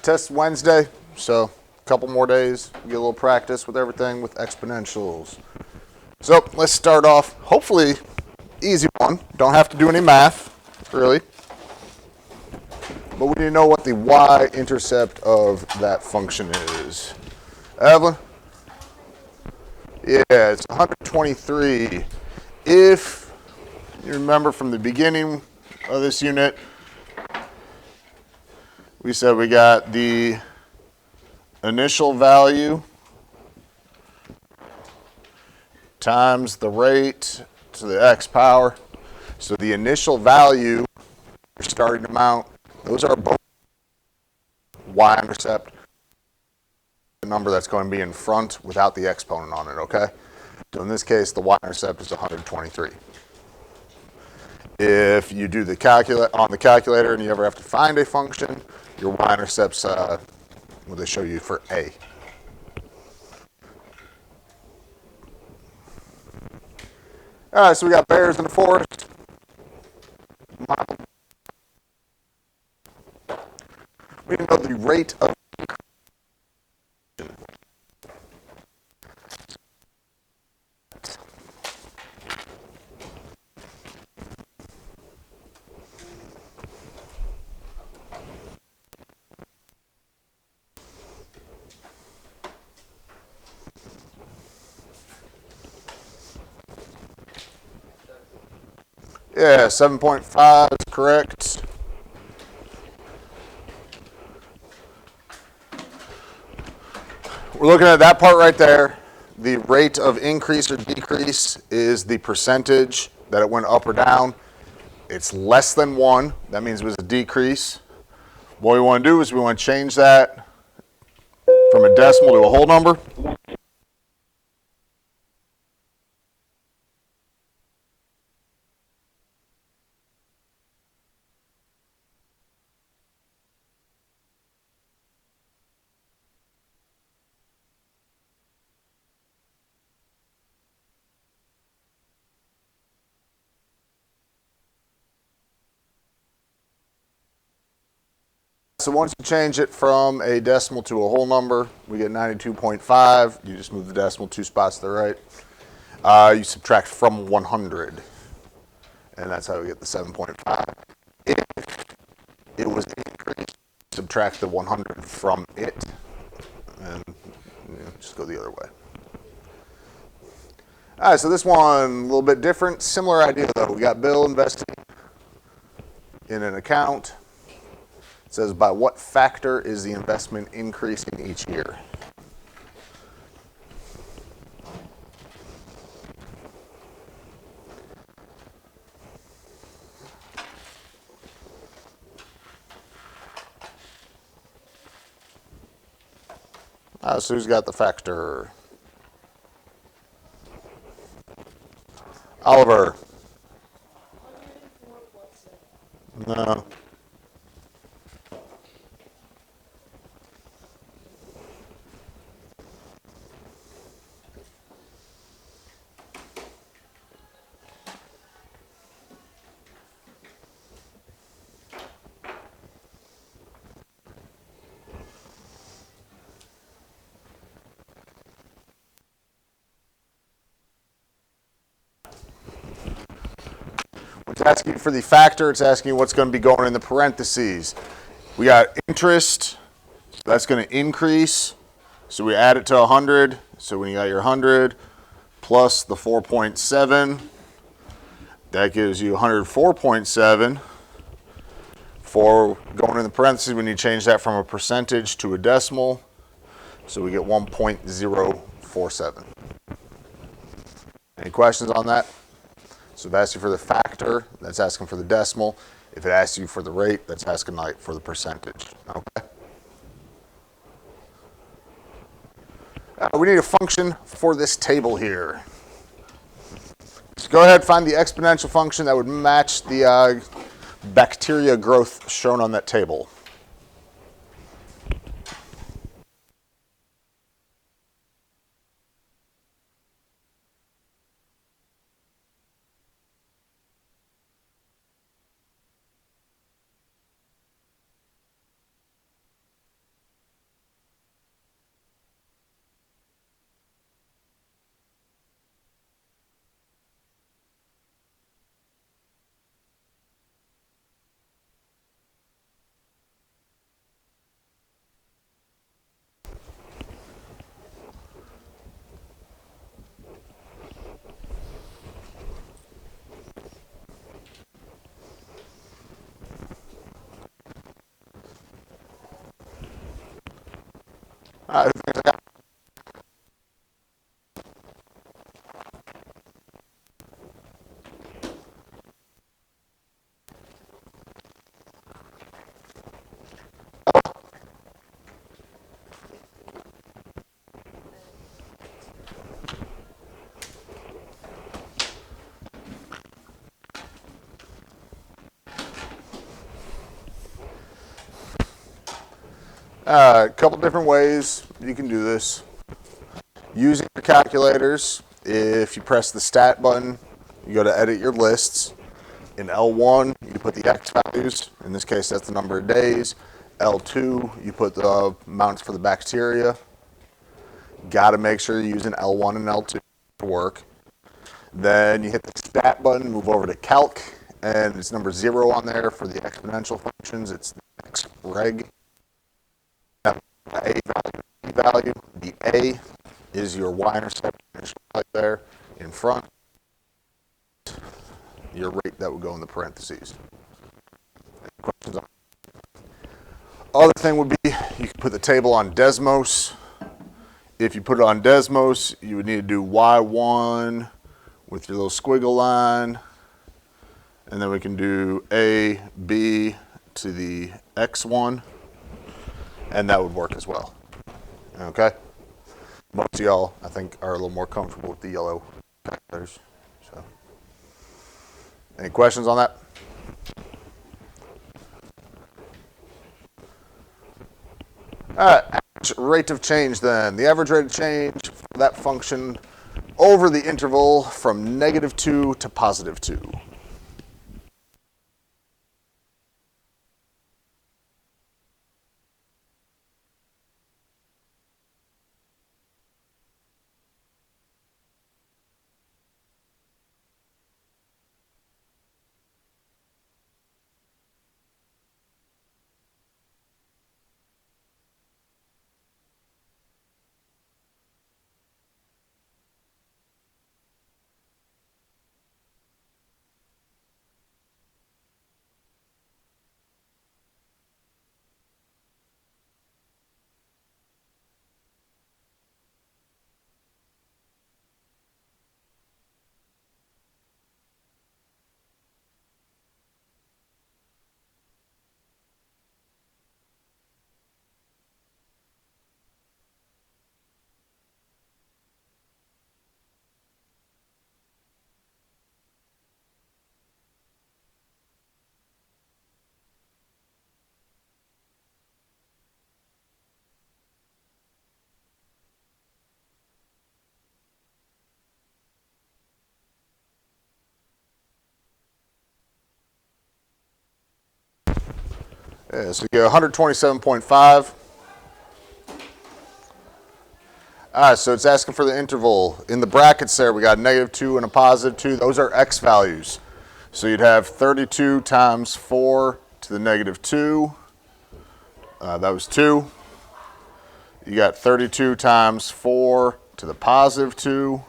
Test Wednesday, so a couple more days. Get a little practice with everything with exponentials. So let's start off, hopefully, easy one. Don't have to do any math, really. But we need to know what the y-intercept of that function is. Evelyn? Yeah, it's 123. If you remember from the beginning of this unit, we said we got the initial value times the rate to the x power. So the initial value, your starting amount, those are both y-intercept, the number that's going to be in front without the exponent on it, okay? So in this case, the y-intercept is 123. If you do the on the calculator and you ever have to find a function, your y-intercept's what they show you for a. All right, so we got bears in the forest. We know the rate of yeah, 7.5 is correct. We're looking at that part right there. The rate of increase or decrease is the percentage that it went up or down. It's less than 1. That means it was a decrease. What we want to do is we want to change that from a decimal to a whole number. So once you change it from a decimal to a whole number, we get 92.5. You just move the decimal 2 spots to the right. You subtract from 100, and that's how we get the 7.5. If it was increased, subtract the 100 from it, and just go the other way. All right, so this one, a little bit different. Similar idea, though. We got Bill investing in an account. It says, by what factor is the investment increasing each year? So who's got the factor? Oliver. No. It's asking for the factor. It's asking what's going to be going in the parentheses. We got interest. So that's going to increase. So we add it to 100. So when you got your 100 plus the 4.7, that gives you 104.7. For going in the parentheses, we need to change that from a percentage to a decimal. So we get 1.047. Any questions on that? So if it asks you for the factor, that's asking for the decimal. If it asks you for the rate, that's asking like for the percentage. Okay. We need a function for this table here. So go ahead and find the exponential function that would match the bacteria growth shown on that table. All right, who thinks I got a couple different ways you can do this. Using your calculators, if you press the stat button, you go to edit your lists. In L1, you put the X values. In this case, that's the number of days. L2, you put the amounts for the bacteria. Got to make sure you're using L1 and L2 to work. Then you hit the stat button, move over to calc, and it's number 0 on there for the exponential functions. It's the X reg. The A value, B value. The A is your y-intercept right there in front. Your rate that would go in the parentheses. Any questions on that? Other thing would be you could put the table on Desmos. If you put it on Desmos, you would need to do Y1 with your little squiggle line. And then we can do A, B to the X1. And that would work as well. Okay? Most of y'all, I think, are a little more comfortable with the yellow calculators. So, any questions on that? All right, average rate of change then. The average rate of change for that function over the interval from -2 to +2. Yeah, so you get 127.5. All right, so it's asking for the interval. In the brackets there, we got -2 and a +2. Those are X values. So you'd have 32 times 4 to the -2. That was 2. You got 32 times 4 to the +2.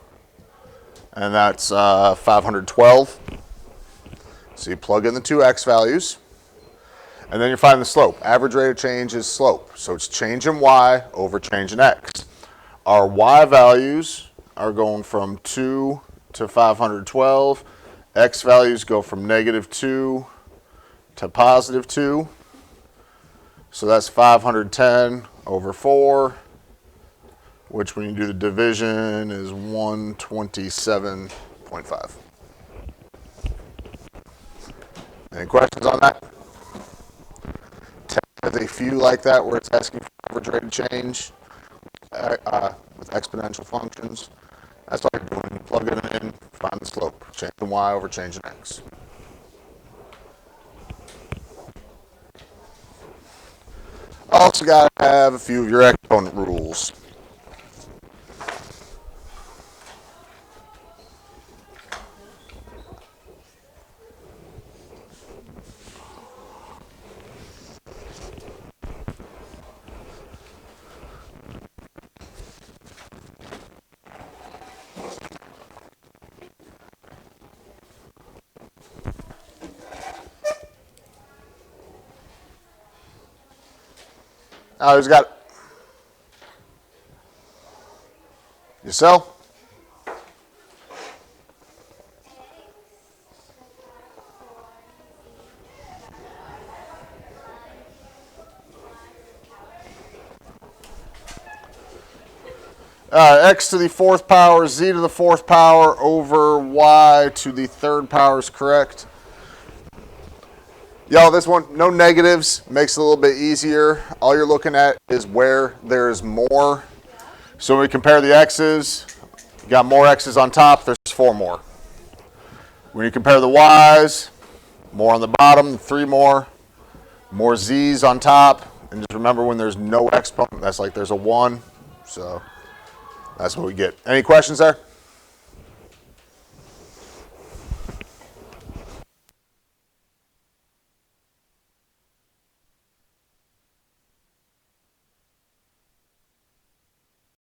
And that's 512. So you plug in the two X values. And then you find the slope. Average rate of change is slope. So it's change in Y over change in X. Our Y values are going from 2 to 512. X values go from -2 to +2. So that's 510 over 4, which when you do the division is 127.5. Any questions on that? There's a few like that where it's asking for average rate of change with exponential functions. That's all you're doing. Plug it in, find the slope. Change in Y over change in X. Also got to have a few of your exponent rules. Now, cell. X to the fourth power, z to the fourth power over y to the third power is correct. Y'all, this one, no negatives, makes it a little bit easier. All you're looking at is where there's more. So when we compare the x's, you got more x's on top, there's 4 more. When you compare the y's, more on the bottom, 3 more z's on top. And just remember when there's no exponent, that's like there's a 1. So that's what we get. Any questions there?